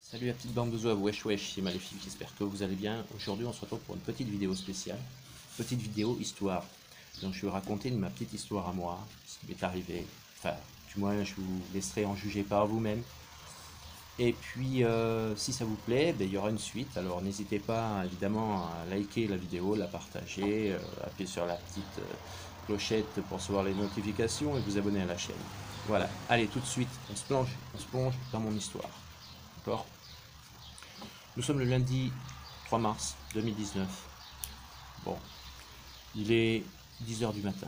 Salut la petite bande de zouaves, wesh wesh, c'est Maléfique, j'espère que vous allez bien. Aujourd'hui on se retrouve pour une petite vidéo spéciale, petite vidéo histoire. Donc je vais raconter ma petite histoire à moi, ce qui m'est arrivé, enfin du moins je vous laisserai en juger par vous-même. Et puis si ça vous plaît, ben, il y aura une suite, alors n'hésitez pas évidemment à liker la vidéo, la partager, appuyer sur la petite clochette pour recevoir les notifications et vous abonner à la chaîne. Voilà, allez tout de suite, on se plonge dans mon histoire. D'accord? Nous sommes le lundi 3 mars 2019. Bon, il est 10 h du matin.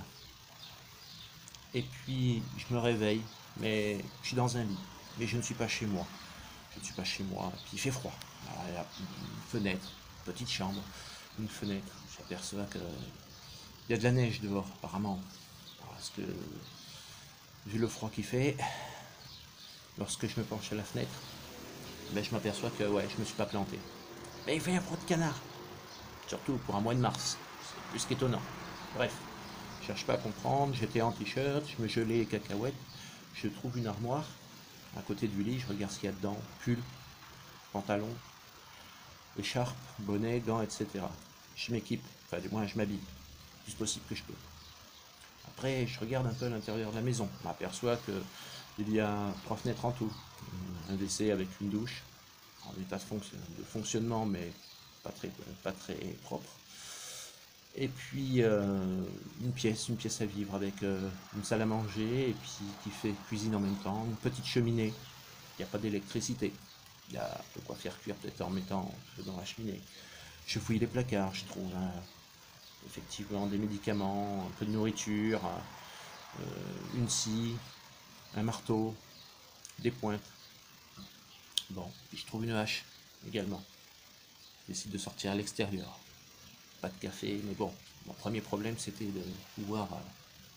Et puis, je me réveille, mais je suis dans un lit. Mais je ne suis pas chez moi. Je ne suis pas chez moi. Et puis, il fait froid. Alors, il y a une fenêtre, une petite chambre, une fenêtre. J'aperçois qu'il y a de la neige dehors, apparemment. Parce que, vu le froid qu'il fait, lorsque je me penche à la fenêtre, ben, je m'aperçois que ouais, je me suis pas planté. Mais il fait un froid de canard. Surtout pour un mois de mars. C'est plus qu'étonnant. Bref, je cherche pas à comprendre, j'étais en t-shirt, je me gelais les cacahuètes, je trouve une armoire à côté du lit, je regarde ce qu'il y a dedans, pull, pantalon, écharpe, bonnet, gants, etc. Je m'équipe, enfin du moins je m'habille, le plus possible que je peux. Après, je regarde un peu à l'intérieur de la maison, je m'aperçois qu'il y a 3 fenêtres en tout, un WC avec une douche, en état de fonctionnement, mais pas très propre. Et puis une pièce à vivre avec une salle à manger et puis qui fait cuisine en même temps, une petite cheminée. Il n'y a pas d'électricité. Il y a de quoi faire cuire peut-être en mettant dans la cheminée. Je fouille les placards, je trouve effectivement des médicaments, un peu de nourriture, une scie, un marteau, des pointes. Bon, puis je trouve une hache également. Je décide de sortir à l'extérieur. Pas de café, mais bon, mon premier problème c'était de pouvoir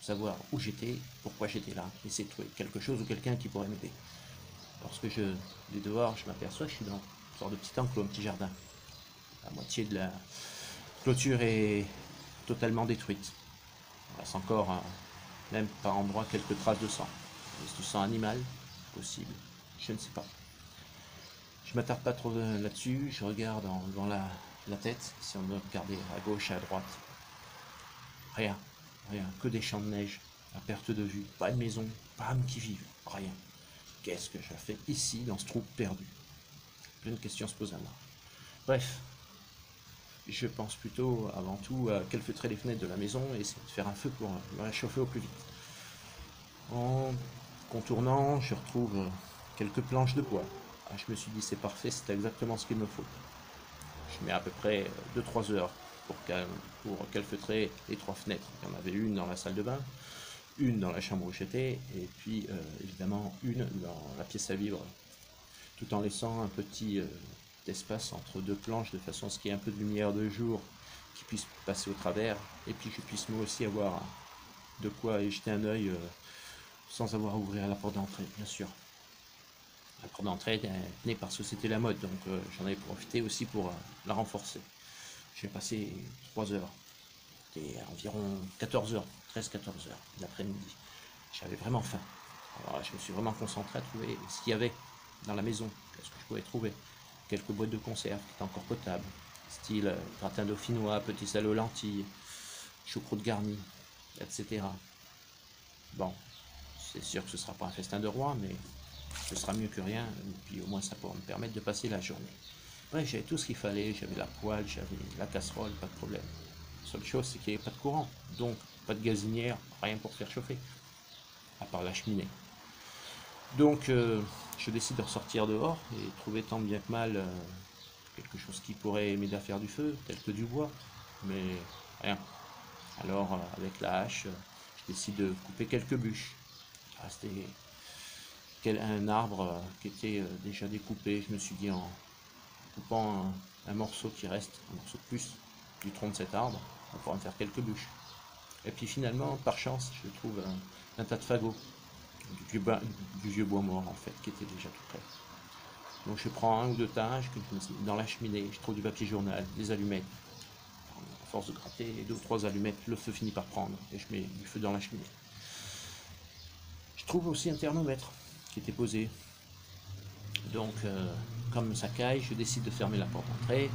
savoir où j'étais, pourquoi j'étais là, essayer de trouver quelque chose ou quelqu'un qui pourrait m'aider. Lorsque je vais dehors, je m'aperçois que je suis dans une sorte de petit enclos, un petit jardin. La moitié de la clôture est totalement détruite. Il reste encore, même par endroits, quelques traces de sang. Est-ce du sang animal? Possible. Je ne sais pas. Je m'attarde pas trop là-dessus, je regarde dans la tête, si on veut regarder à gauche, à droite. Rien, rien, que des champs de neige, à perte de vue, pas de maison, pas âme qui vive, rien. Qu'est-ce que je fais ici, dans ce trou perdu? Plein de questions se posent à moi. Bref, je pense plutôt, avant tout, à calfeutrer les fenêtres de la maison et essayer de faire un feu pour me réchauffer au plus vite. En contournant, je retrouve quelques planches de bois. Ah, je me suis dit, c'est parfait, c'est exactement ce qu'il me faut. Je mets à peu près 2-3 heures pour calfeutrer les 3 fenêtres. Il y en avait une dans la salle de bain, une dans la chambre où j'étais, et puis évidemment une dans la pièce à vivre, tout en laissant un petit espace entre 2 planches, de façon à ce qu'il y ait un peu de lumière de jour qui puisse passer au travers, et puis que je puisse moi aussi avoir de quoi y jeter un œil sans avoir à ouvrir la porte d'entrée, bien sûr. La porte d'entrée tenait parce que c'était la mode, donc j'en avais profité aussi pour la renforcer. J'ai passé 3 heures, c'était environ 14 heures, 13-14 heures l'après-midi. J'avais vraiment faim. Alors je me suis vraiment concentré à trouver ce qu'il y avait dans la maison, qu'est-ce que je pouvais trouver. Quelques boîtes de conserve qui étaient encore potables, style gratin dauphinois, petit salé aux lentilles, choucroute garnie, etc. Bon, c'est sûr que ce ne sera pas un festin de roi, mais ce sera mieux que rien, et puis au moins ça pourra me permettre de passer la journée. Bref, j'avais tout ce qu'il fallait, j'avais la poêle, j'avais la casserole, pas de problème. La seule chose, c'est qu'il n'y avait pas de courant, donc pas de gazinière, rien pour faire chauffer, à part la cheminée. Donc, je décide de ressortir dehors et trouver tant bien que mal quelque chose qui pourrait m'aider à faire du feu, tel que du bois, mais rien. Alors, avec la hache, je décide de couper quelques bûches. Il restait un arbre qui était déjà découpé. Je me suis dit, en coupant un morceau qui reste, un morceau de plus du tronc de cet arbre, on pourra me faire quelques bûches. Et puis finalement, par chance, je trouve un tas de fagots, du vieux bois mort en fait, qui était déjà tout prêt. Donc je prends 1 ou 2 tas, je mets dans la cheminée, je trouve du papier journal, des allumettes. À force de gratter 2 ou 3 allumettes, le feu finit par prendre et je mets du feu dans la cheminée. Je trouve aussi un thermomètre qui était posé. Donc comme ça caille, je décide de fermer la porte d'entrée.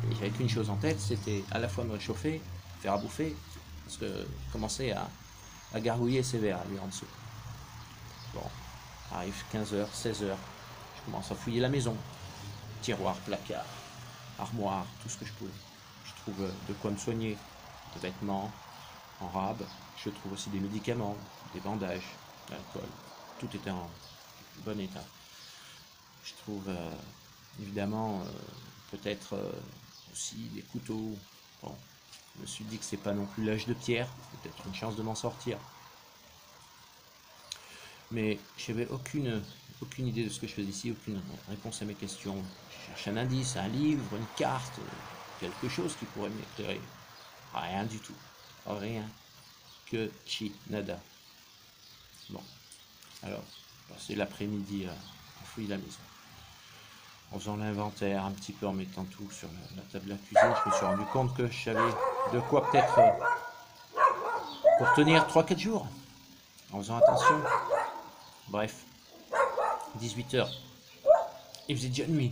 Et j'avais qu'une chose en tête, c'était à la fois me réchauffer, faire à bouffer, parce que je commençais à gargouiller sévère, lui en dessous. Bon, arrive 15h, 16h, je commence à fouiller la maison. Tiroir, placard, armoire, tout ce que je pouvais. Je trouve de quoi me soigner, des vêtements en rab. Je trouve aussi des médicaments, des bandages, de l'alcool. Tout était en bon état. Je trouve évidemment peut-être aussi des couteaux. Bon, je me suis dit que c'est pas non plus l'âge de pierre, peut-être une chance de m'en sortir. Mais j'avais aucune idée de ce que je faisais ici, aucune réponse à mes questions. Je cherche un indice, un livre, une carte, quelque chose qui pourrait m'éclairer. Rien du tout. Rien. Que chi, nada. Bon. Alors, c'est l'après-midi à fouiller la maison. En faisant l'inventaire, un petit peu en mettant tout sur la table de la cuisine, je me suis rendu compte que j'avais de quoi peut-être pour tenir 3-4 jours. En faisant attention. Bref. 18h. Il faisait déjà nuit.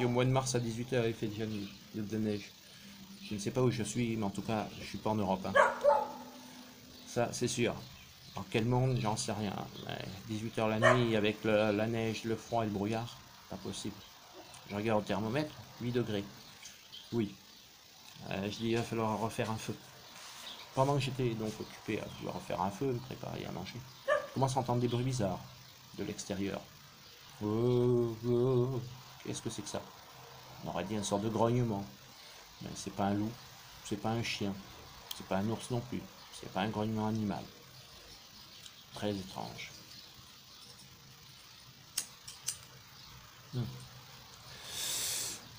Et au mois de mars à 18h, il fait déjà nuit. Il y a de la neige. Je ne sais pas où je suis, mais en tout cas, je suis pas en Europe. Hein. Ça, c'est sûr. Dans quel monde, j'en sais rien. 18h la nuit, avec la neige, le froid et le brouillard, pas possible. Je regarde au thermomètre, 8 degrés. Oui. Je dis, il va falloir refaire un feu. Pendant que j'étais donc occupé à vouloir refaire un feu, me préparer à manger, je commence à entendre des bruits bizarres de l'extérieur. Qu'est-ce que c'est que ça? On aurait dit une sorte de grognement. Mais c'est pas un loup, c'est pas un chien, c'est pas un ours non plus, c'est pas un grognement animal. Très étrange.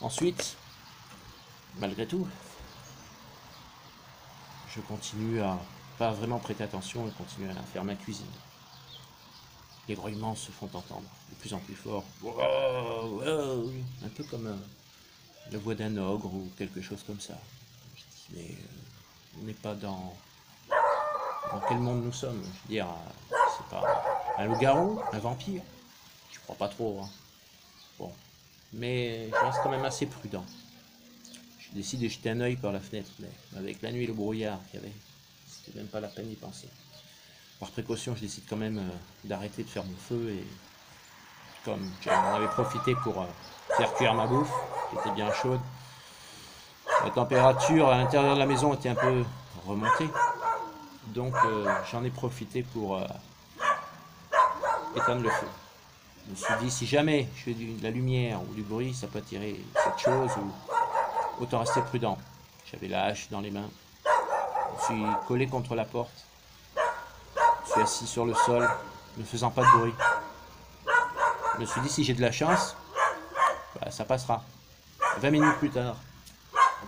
Ensuite, malgré tout, je continue à pas vraiment prêter attention et continuer à faire ma cuisine. Les grognements se font entendre de plus en plus fort. Un peu comme la voix d'un ogre ou quelque chose comme ça. Mais on n'est pas dans quel monde nous sommes. Je veux dire, c'est pas un loup-garou, un vampire. Je crois pas trop. Hein. Bon, mais je reste quand même assez prudent. Je décide de jeter un œil par la fenêtre, mais avec la nuit et le brouillard qu'il y avait, c'était même pas la peine d'y penser. Par précaution, je décide quand même d'arrêter de faire mon feu et comme j'en avais profité pour faire cuire ma bouffe, qui était bien chaude, la température à l'intérieur de la maison était un peu remontée, donc j'en ai profité pour éteindre le feu. Je me suis dit, si jamais je fais de la lumière ou du bruit, ça peut attirer cette chose, ou autant rester prudent. J'avais la hache dans les mains, je me suis collé contre la porte, je suis assis sur le sol, ne faisant pas de bruit. Je me suis dit, si j'ai de la chance, bah, ça passera. 20 minutes plus tard,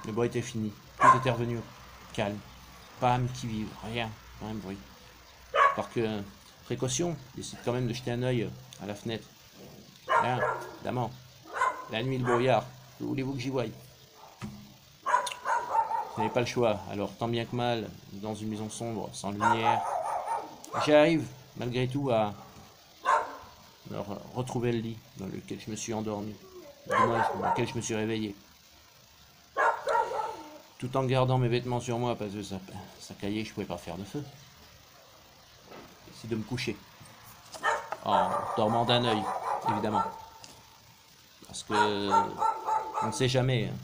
le bruit était fini, tout était revenu au calme, pas âme qui vive, rien de bruit. Alors que, précaution, je décide quand même de jeter un œil à la fenêtre. Rien, évidemment, la nuit, le brouillard, que voulez-vous que j'y voie? Je n'avais pas le choix, alors tant bien que mal, dans une maison sombre, sans lumière, j'arrive malgré tout à retrouver le lit dans lequel je me suis endormi, du moins dans lequel je me suis réveillé. Tout en gardant mes vêtements sur moi parce que ça caillait, je ne pouvais pas faire de feu. C'est de me coucher, en dormant d'un œil, évidemment. Parce que on ne sait jamais. Hein.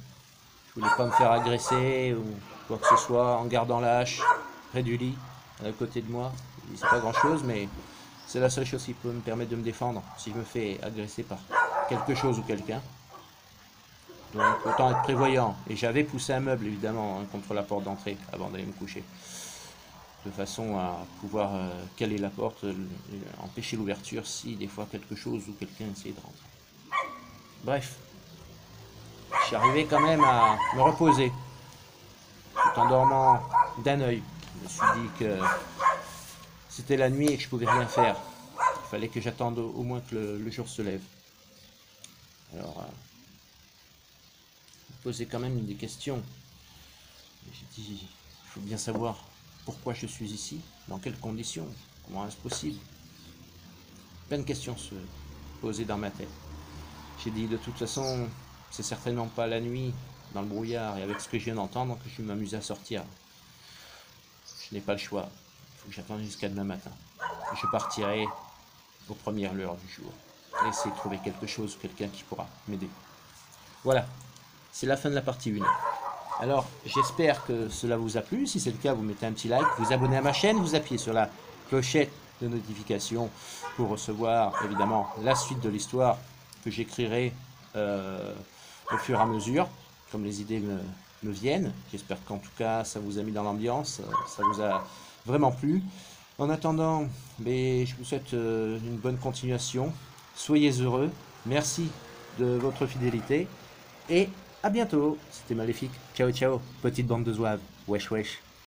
Je voulais pas me faire agresser ou quoi que ce soit en gardant la hache près du lit, à côté de moi. C'est pas grand chose, mais c'est la seule chose qui peut me permettre de me défendre si je me fais agresser par quelque chose ou quelqu'un. Donc autant être prévoyant. Et j'avais poussé un meuble évidemment hein, contre la porte d'entrée avant d'aller me coucher. De façon à pouvoir caler la porte, empêcher l'ouverture si des fois quelque chose ou quelqu'un essayait de rentrer. Bref, je suis arrivé quand même à me reposer, tout en dormant d'un œil. Je me suis dit que c'était la nuit et que je pouvais rien faire. Il fallait que j'attende au moins que le jour se lève. Alors, je me posais quand même des questions. J'ai dit, il faut bien savoir pourquoi je suis ici, dans quelles conditions, comment est-ce possible. Plein de questions se posaient dans ma tête. J'ai dit de toute façon, c'est certainement pas la nuit, dans le brouillard, et avec ce que je viens d'entendre, que je vais m'amuser à sortir. Je n'ai pas le choix. Il faut que j'attende jusqu'à demain matin. Je partirai aux premières lueurs du jour. Et essayer de trouver quelque chose ou quelqu'un qui pourra m'aider. Voilà, c'est la fin de la partie 1. Alors, j'espère que cela vous a plu. Si c'est le cas, vous mettez un petit like, vous abonnez à ma chaîne, vous appuyez sur la clochette de notification pour recevoir évidemment la suite de l'histoire que j'écrirai au fur et à mesure, comme les idées me viennent. J'espère qu'en tout cas, ça vous a mis dans l'ambiance, ça vous a vraiment plu. En attendant, je vous souhaite une bonne continuation. Soyez heureux. Merci de votre fidélité. Et à bientôt. C'était Maléfique. Ciao, ciao. Petite bande de zouaves. Wesh, wesh.